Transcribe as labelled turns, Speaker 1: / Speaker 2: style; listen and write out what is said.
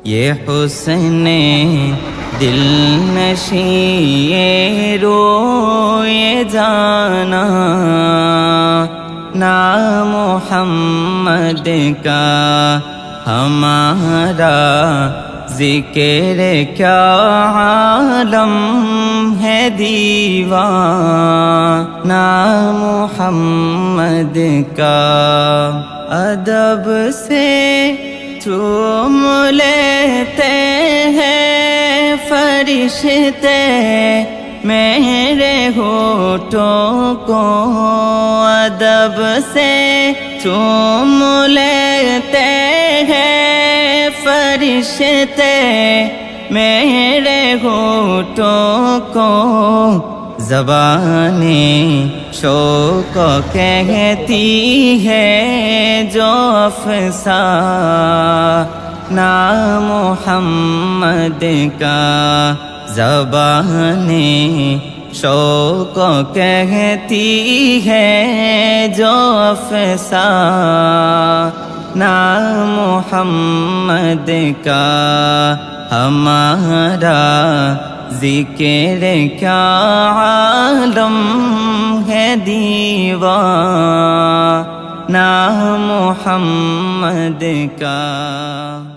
Speaker 1: یہ حسن دل نشیں یہ روئے جانا نام محمد کا ہمارا ذکر کیا عالم ہے دیوانہ محمد کا ادب سے چوم لیتے ہیں فرشتے میرے ہونٹوں کو ادب سے چوم لیتے ہیں فرشتے میرے ہونٹوں کو زبانیں شوق کہتی ہے جو افسانہ محمد کا زبانیں شوق کہتی ہے جو افسانہ محمد کا ہمارا ذکر کیا عالم ہے دیوانہ محمد کا